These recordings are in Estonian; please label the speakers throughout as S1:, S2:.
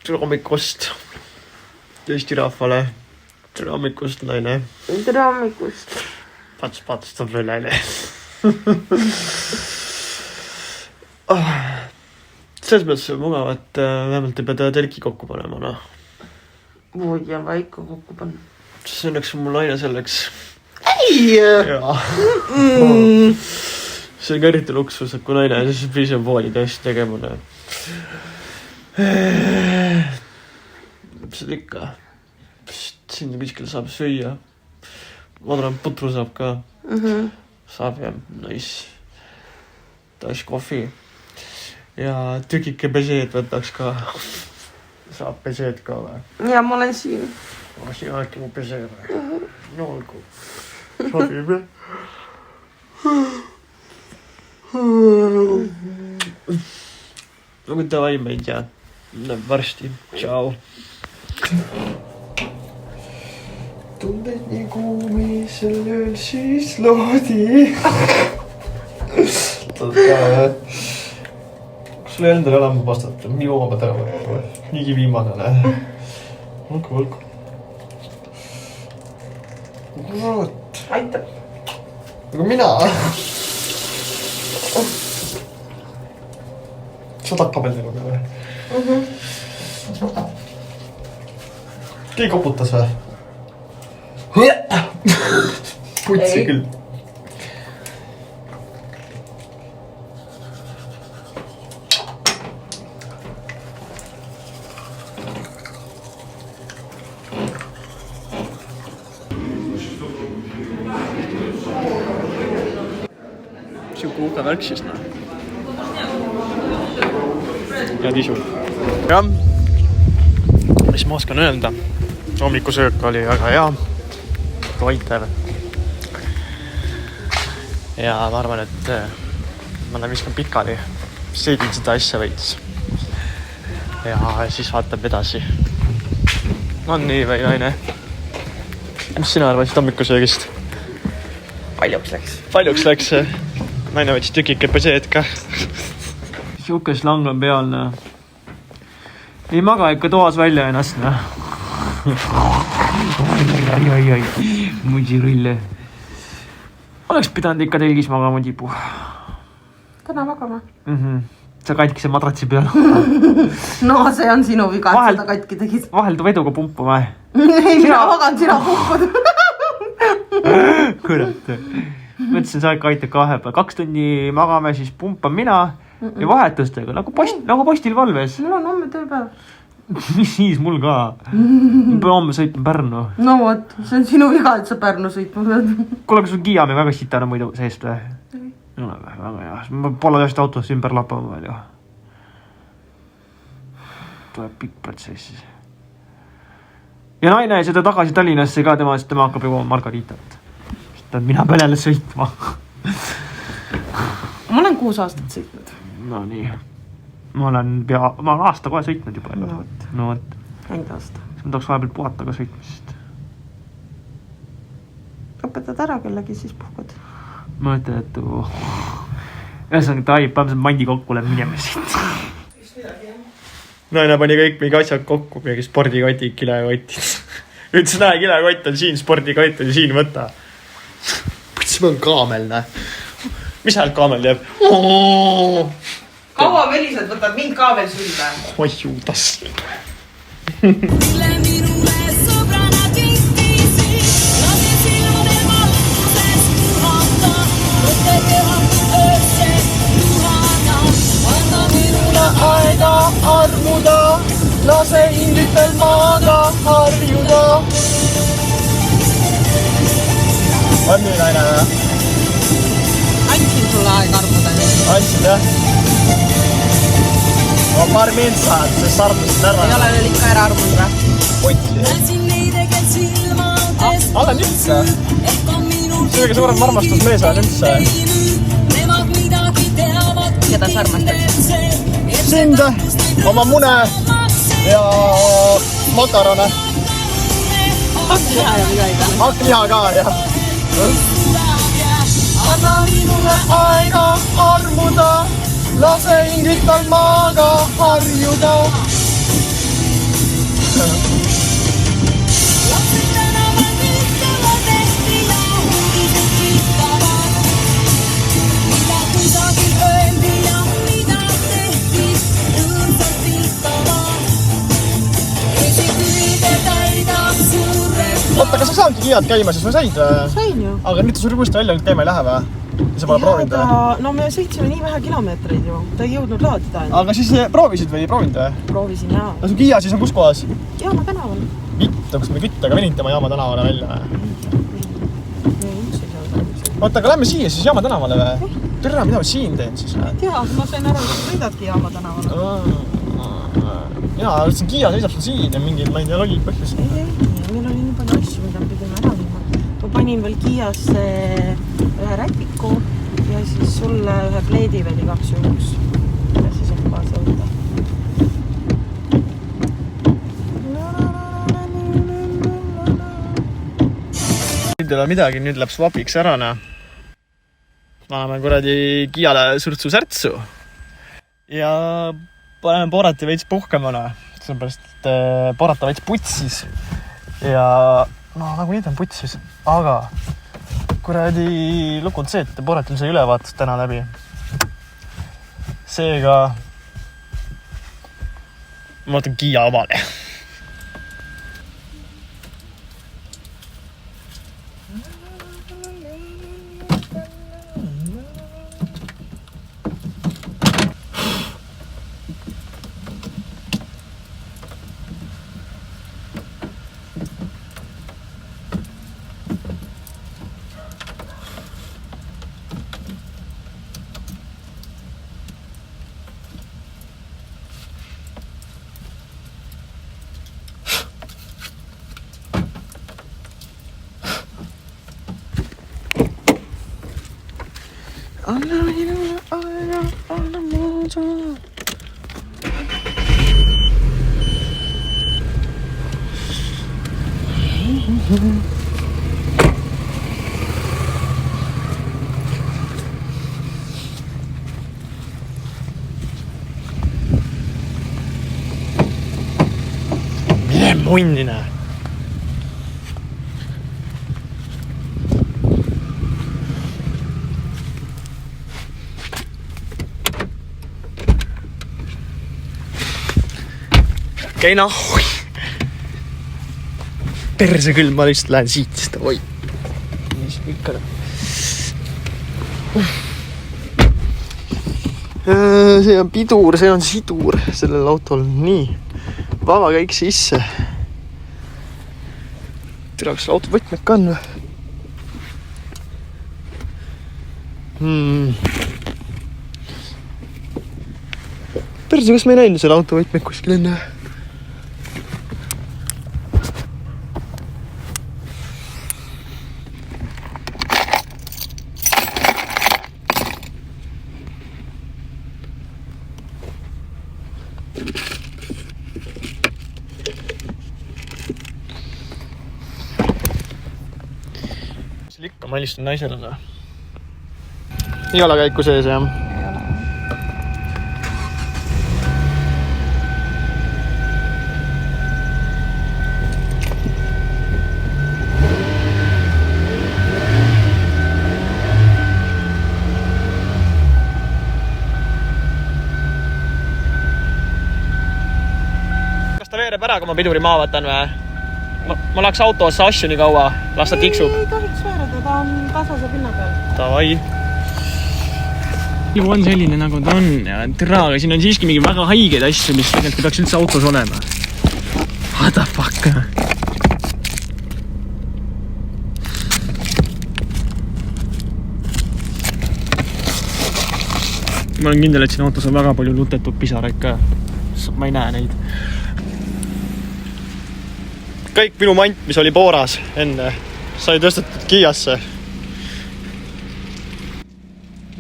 S1: Tere hommikust Eesti rahvale. Tere hommikust, naine.
S2: Tere hommikust.
S1: Pats tuleb veel naine. Selles mõttes on mugav, et vähemalt ei pea telki kokku panema, noh.
S2: Voi ja vaikka kokku panna.
S1: See õnneks on mul naine selleks.
S2: Ei!
S1: Jaa. See on ka eriti luksus, et kui naine siis piisab vooli tõesti tegema. Mis seda ikka? Siin kuskil saab süüa. Ma arvan, putru saab ka. Saab ja nice. Taas kohvi. Ja tükike peseed võtaks ka. Saab peseed ka või?
S2: Ja ma olen siin.
S1: Ma siin aeg mu peseed või? No olgu. Sobib jah. No kui davai meid ja näeb varsti. Tšau. Tunded nii kuumisel ööl siis loodi. Kas sulle endale elama vastata? Nii omad ära võtta. Niigi viimane näe. Olgu. Kurat.
S2: Aitab.
S1: Aga mina. Sa takkab endale peale. Keegi koputas või? Putsi küll. Siuke uke värk siis, noh. Ja tisu. Jah, mis ma oskan öelda? Hommikusöök oli väga hea. Toitev. Ja ma arvan, et ma viskan pikali. Seedin seda asja veits. Ja siis vaatab edasi. On nii või naine? Mis sina arvasid hommikusöögist? Paljuks läks. Naine võttis tükike peseed ka. Siuke slang on peal. Ei maga ikka toas välja ennast. Ai. Mudžirulle. Oleks pidanud ikka telgis magama tipu.
S2: Täna magama.
S1: Sa katkise madratsi peal.
S2: No see on sinu viga, et seda katki tegid.
S1: Vahel tu veduga pumpa või?
S2: Ei, mina magan, sina pumpad.
S1: Kurat. Mõtlesin, sa ikka aitab kahe peal. 2 tundi magame, siis pumpan mina ja vahetustega. Nagu postil valves.
S2: Mul on homme tööpäev.
S1: Mis siis mul ka? Ma pean homme sõitma Pärnu.
S2: No vot, see on sinu viga, et sa Pärnu sõitma pead.
S1: Kuule, kas sul Kiiami väga sitana muidu seest või? Ei ole väga hea. Ma pole tõesti autost ümber lapama veel ju. Tuleb pikk protsess. Ja naine seda tagasi Tallinnasse ka, tema hakkab juba Margaritat. Mina pean jälle sõitma.
S2: Ma olen 6 aastat sõitnud.
S1: No nii. Ma olen aasta kohe sõitnud juba. No võt.
S2: Ainult aasta.
S1: Ma tahaks vahepeal puhata ka sõitmisest.
S2: Õpetad ära kellegi, siis puhkad.
S1: Ma mõtlen, et ühesõnaga ta haib, paneme mandi kokku, läheb minema siit. Naine pani kõik mingi asjad kokku, mingi spordikotid, kilekotid. Ütles, näe, kilekott on siin, spordikott on siin, võta. Putsi, ma on kaamel, näe. Mis häält kaamel teeb?
S2: Kaua velised võtad mind ka veel sülde?
S1: Oi juudas. Aega armuda, lase hinglitel maaga harjuda. On nii naine või?
S2: Andsin sulle aega armuda.
S1: Andsid jah? Ma paar mind saad, see sarnast ära.
S2: Ei ole veel ikka ära armunud või?
S1: Poti. Olen üldse. See kõige suurem armastus mees on üldse.
S2: Keda sa armastad?
S1: Sind, oma mune ja makarone.
S2: Hakkliha ja midagi.
S1: Hakkliha ka, jah. Anna minule aega armuda, lase hinglital maaga harjuda. Oota, kas sa saadki Kiiat käima, siis ma said või?
S2: Sain ju.
S1: Aga nüüd ta sul uuesti välja käima ei lähe või? Sa pole proovinud või?
S2: No me sõitsime nii vähe kilomeetreid ju. Ta ei jõudnud laadida ainult.
S1: Aga siis proovisid või ei proovinud või?
S2: Proovisin jaa.
S1: No su Kiia siis on kus kohas?
S2: Jaama tänaval.
S1: Vittu, kas me küttega venitama Jaama tänavale välja või? Oota, aga lähme siia siis Jaama tänavale või? Tere, mida ma siin teen siis või?
S2: Jaa, ma sain aru, et sõidadki Jaama tänavale.
S1: Jaa, see Kiia seisab sul siin ja mingil, ma ei tea, lollid põhjus.
S2: Ei, meil oli nii palju asju, mida me pidime ära viima. Ma panin veel Kiiasse ühe rätiku ja siis sulle ühe pleedi veel igaks juhuks. Ja siis on kaasa võtta.
S1: Nüüd ei ole midagi, nüüd läheb swapiks ära, paneme kuradi Kiiale surtsu särtsu ja paneme Borati veits puhkama, sellepärast, et Borata veits putsis ja nagu nii ta on putsis, aga kuradi lugu on see, et Boratil sai ülevaatus täna läbi. Seega ma võtan Kiia omale. Mine munni näe. Okei, nahui. Perse küll, ma lihtsalt lähen siit, sest oi. Mis ikka. See on pidur, see on sidur sellel autol. Nii, vaba käik sisse. Tere, kas auto võtmed ka on või? Perse, kas me ei näinud selle auto võtmed kuskil enne? Ikka ma helistun naisele. Ei ole käiku sees, jah?
S2: Ei ole.
S1: Kas ta veereb ära, kui ma piduri maa võtan või? Ma läheks autosse asju nii kaua, las ta tiksub.
S2: Ei tohiks veereda, ta on tasase pinna peal.
S1: Tavai. Elu on selline nagu ta on ja tere, aga siin on siiski mingi väga haigeid asju, mis tegelikult peaks üldse autos olema. What the fuck? Ma olen kindel, et siin autos on väga palju lutetud pisaraid ka. Ma ei näe neid. Kõik minu mant, mis oli Boras enne, sai tõstetud Kiiasse.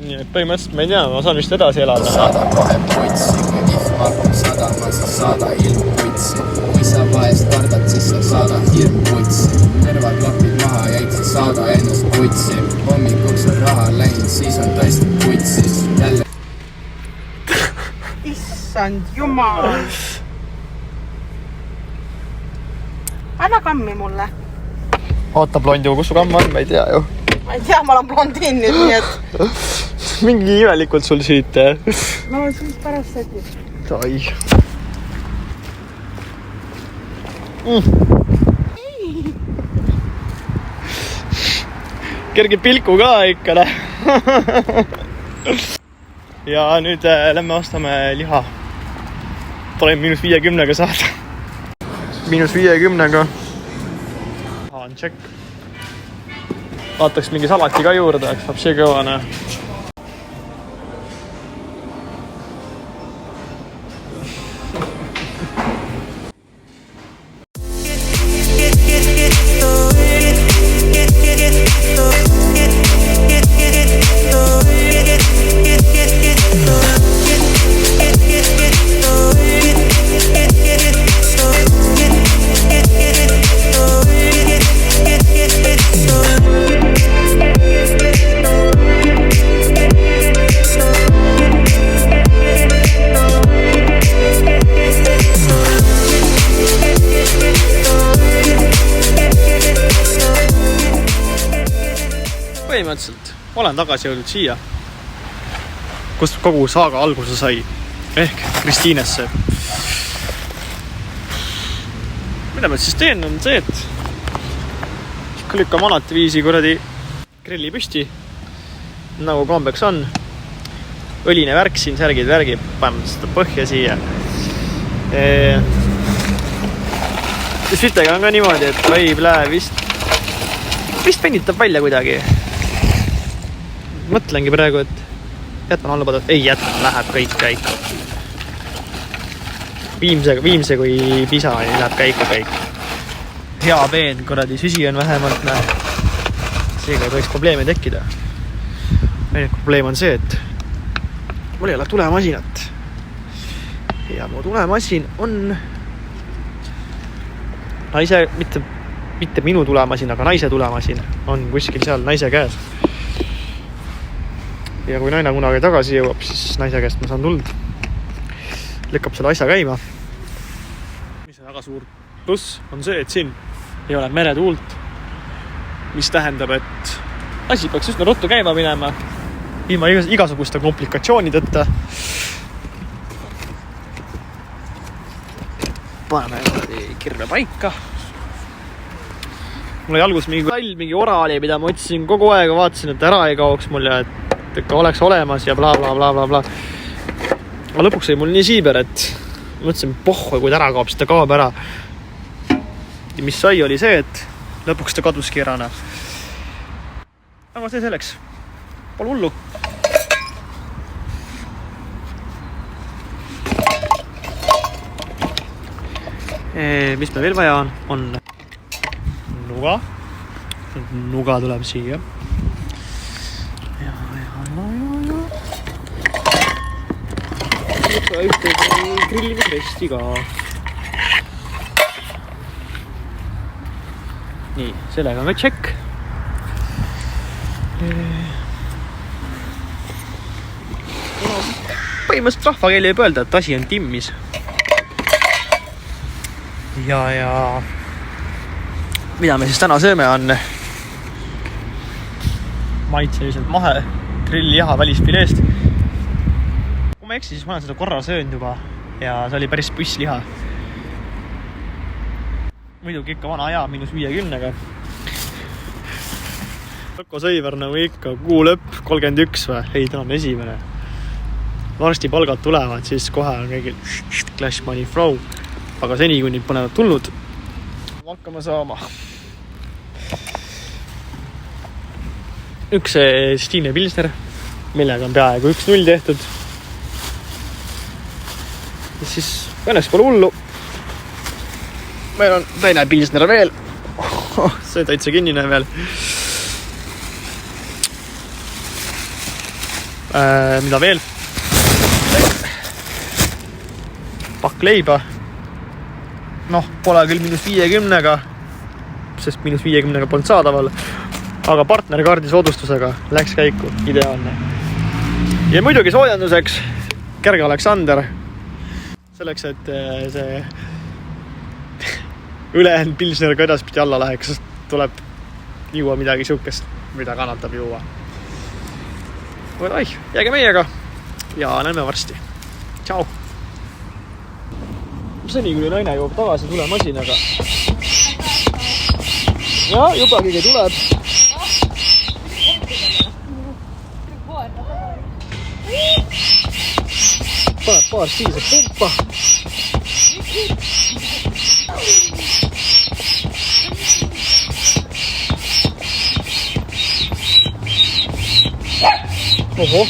S1: Nii, et põhimõtteliselt ma ei tea, ma saan vist edasi elada.
S3: Saada kohe putsi, kui vihmarkum sadama, sa saada ilm putsi. Kui sa vahest kardad, siis sa saada hirm putsi. Kõrvaklapid maha jäid, sa saada ennast putsi. Hommikuks on raha läinud, siis on tõesti putsis. Jälle.
S2: Issand jumal. Anna kammi mulle.
S1: Oota, blondiu, kus su kamm on? Ma ei tea ju.
S2: Ma ei tea, ma olen blondiin nüüd, nii et...
S1: Mingi imelikult sul siit.
S2: No siis pärast setib.
S1: Tai. kerge pilku ka ikka, ne? Ja nüüd lähme ostame liha. Tuleb -50-ga saada. -50-ga. On check. Vaataks mingi salati ka juurde, eks saab see kõvane. Põhimõtteliselt olen tagasi jõudnud siia, kust kogu saaga alguse sai, ehk Kristiinesse. Mida ma siis teen on see, et lükkan vanat viisi kuradi grilli püsti, nagu kombeks on. Õline värk siin, särgid värgib, paneme seda põhja siia. Sütega on ka niimoodi, et võib läheb vist venitab välja kuidagi. Mõtlengi praegu, et jätan alla padot. Ei jätan, läheb kõik käiku. Viimse kui pisa läheb käiku kõik. Hea peen, kuradi süsi on vähemalt. Seega ei tohiks probleeme tekkida. Ainuke probleem on see, et mul ei ole tulemasinat. Ja mu tulemasin on naise, mitte minu tulemasin, aga naise tulemasin on kuskil seal naise käes. Ja kui naine kunagi tagasi jõuab, siis naise käest ma saan tuld. Lükkab selle asja käima. Mis on väga suur pluss on see, et siin ei ole meretuult, mis tähendab, et asi peaks üsna ruttu käima minema ilma igasuguste komplikatsioonideta. Paneme kirve paika. Mul oli algus mingi ora oli, mida ma otsisin kogu aeg, vaatasin, et ära ei kaoks mulle, et ikka oleks olemas ja bla bla bla bla bla. Aga lõpuks oli mul nii siiber, et mõtlesin, pohhu, kui ta ära kaob, siis ta kaob ära. Ja mis sai oli see, et lõpuks ta kaduski ära. Aga see selleks. Pole hullu. Mis me veel vaja on nuga. Nuga tuleb siia. Ja ühte grillimisresti ka. Nii, sellega on ka check. Põhimõtteliselt rahvakeeli võib öelda, et asi on timmis. Ja mida me siis täna sööme on maitseliselt mahe grillliha välisfileest. Kui ma eksi, siis ma olen seda korra söönud juba ja see oli päris püssliha. Muidugi ikka vana aja -50-ga. Rõko Sõiver nagu ikka, kuu lõpp 31 või? Ei, täna on 1. Varsti palgad tulevad, siis kohe on kõigil Clash Money Flow. Aga seni, kui nüüd pole tulnud, hakkama saama. Üks Stiine Pilsner, millega on peaaegu 1-0 tehtud. Ja siis õnneks pole hullu. Meil on teine Pilsner veel. See täitsa kinnine veel. Mida veel? Pakk leiba. Noh, pole küll -50-ga, sest -50-ga polnud saadaval, aga partnerkaardi soodustusega läks käiku, ideaalne. Ja muidugi soojenduseks Kerge Aleksander, selleks, et see ülejäänud Pilsner ka edaspidi alla läheks, sest tuleb juua midagi siukest, mida kannatab juua. Jääge meiega ja näeme varsti. Tšau! Seni, kui naine jõuab tagasi tulemasinaga. Ja juba keegi tuleb. paneb paar siisa pumpa. Oho.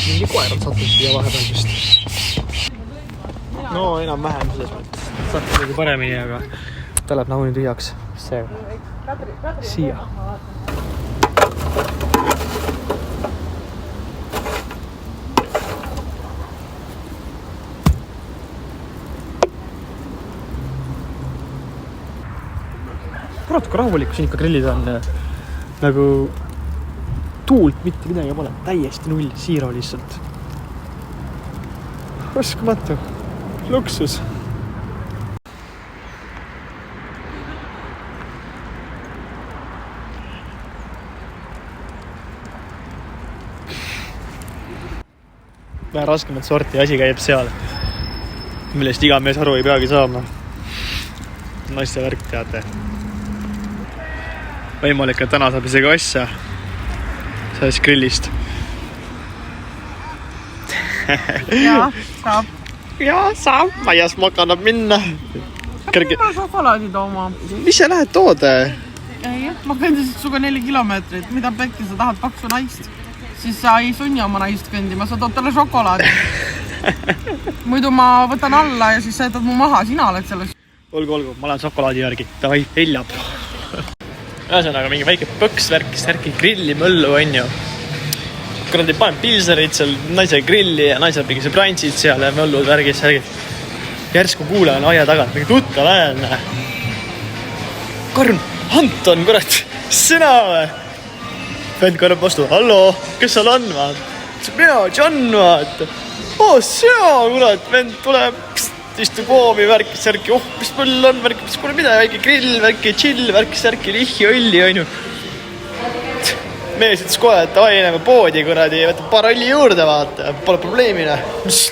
S1: Mingi koer on sattunud siia vahepeal vist. No enam-vähem selles mõttes. Sattunud nagu paremini, aga ta läheb nagu nüüd tühjaks. See siia. Kurat, kui rahulik siin ikka grillid on. Nagu tuult mitte midagi pole. Täiesti null, siiro lihtsalt. Uskumatu. Luksus. Vähe raskemat sorti asi käib seal, millest iga mees aru ei peagi saama. Naiste värk, teate. Võimalik, et täna saab isegi asja sellest grillist.
S2: Jaa, saab.
S1: Jaa, saab. Maias makannab minna.
S2: Ma šokolaadi tooma.
S1: Mis sa lähed toode?
S2: Ei, ma kõndisin suga 4 kilomeetrit. Mida pekki, sa tahad paksu naist? Siis sa ei sunni oma naist kõndima, sa tood talle šokolaadi. Muidu ma võtan alla ja siis sa jätad mu maha, sina oled selles.
S1: Olgu, ma lähen šokolaadi järgi. Davai, heljab. Ühesõnaga mingi väike põks värki grilli möllu on ju. Kuradi panen pilserid seal naise grilli ja naisel mingi brantsid seal ja möllud värgis. Järsku kuulen aia tagant, mingi tuttav ääne. Karm, Anton, kurat, sina või? Vend korrab vastu, hallo, kes seal on, vaat? Mina, John, vaat. Sina, kurat, vend tuleb, istub koomi, värkis särki, mis põll on, värkis, kuule mida, väike grill, värki chill, värkis särki, lihhi, õlli, on ju. Mees ütles kohe, et davai, näeme poodi, kuradi, võtta paar õlli juurde, vaata, pole probleemine.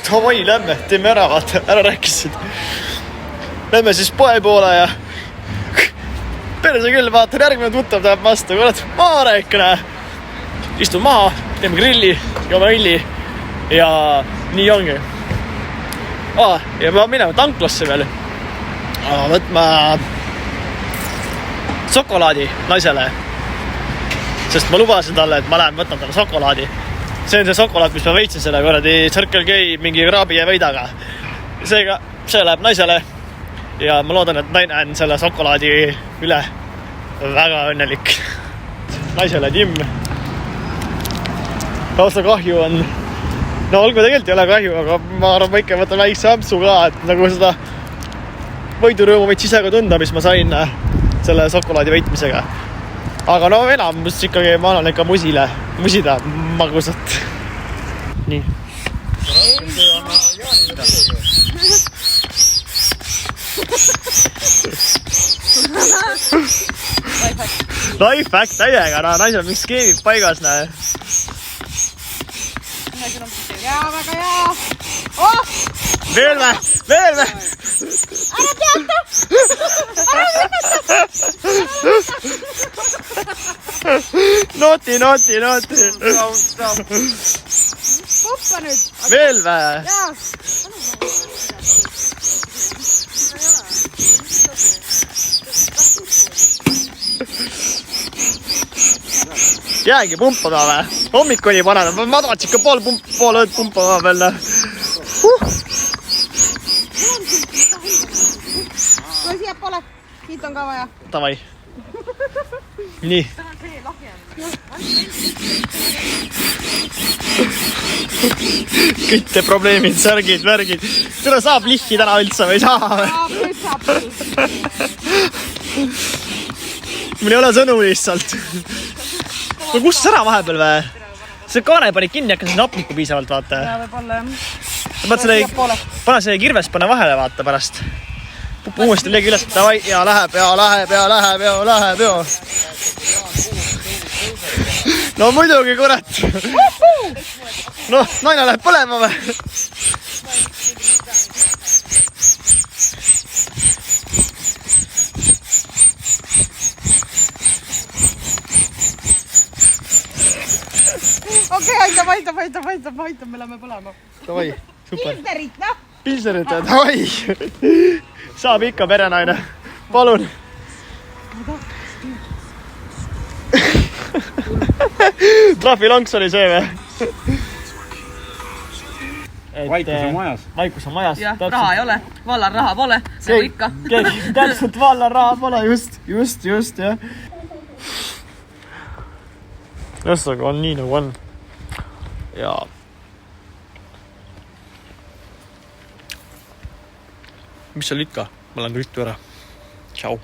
S1: Davai, lämme, teeme ära, vaata, ära rääkisid. Lämme siis poe poole ja perse küll, vaatan, järgmine tuttav tahab vastu, kurat, Maarek, istu maha, teeme grilli, joome õlli ja nii ongi. Ja ma minema tanklasse veel võtma šokolaadi naisele, sest ma lubasin talle, et ma lähen võtan talle šokolaadi. See on see šokolaad, mis ma veitsin selle kuradi Circle K mingi kraabi ja võidaga. Seega see läheb naisele ja ma loodan, et naine on selle šokolaadi üle väga õnnelik. Naisele Tim. Lausa kahju on. No olgu tegelikult ei ole kahju, aga ma arvan, ma ikka võtan väikse ampsu ka, et nagu seda võidurõõmu võid sisega tunda, mis ma sain selle šokolaadi veitmisega. Aga no enamus ikkagi ma annan ikka musida magusat. Nii. Lifehack täiega, naisel on mingi skeemid paigas, näe.
S2: Jaa, väga jaa. Oh!
S1: Veel vä?
S2: Ära teata! Ära lõpeta!
S1: Nooti.
S2: Hoppa nüüd.
S1: Veel vä?
S2: Jaa.
S1: Jäägi pumpama vä? Hommikuni panen, ma tahaks ikka pool ööd pumpama veel.
S2: Kui siia pole, siit on ka vaja.
S1: Tavai. Nii. Kõik te probleemid, särgid, värgid. Seda saab lihki täna üldse või saa?
S2: Saab.
S1: Mul ei ole sõnu lihtsalt. No kus ära vahepeal vä? See kaane pani kinni, hakkas napniku piisavalt, vaata.
S2: Ja võib-olla
S1: jah. Pane see kirves, pane vahele, vaata pärast. Uuesti legi üles, davai, ja läheb. No muidugi, kurat. No, naine läheb põlema või?
S2: Okei, aitab. aitab, me lähme põlema.
S1: Davai, super.
S2: Pilsnerit, noh!
S1: Pilsnerit, davai! Saab ikka perenaine. Palun. Trahvilonks oli see või?
S4: Vaikus on majas.
S1: Vaikus on majas.
S2: Jah, raha ei ole. Vallar raha pole. Nagu ikka.
S1: Täpselt vallar raha pole. Just, jah. Ühesõnaga on nii nagu on. Ja mis seal ikka? Ma lähen rüttu ära. Tšau.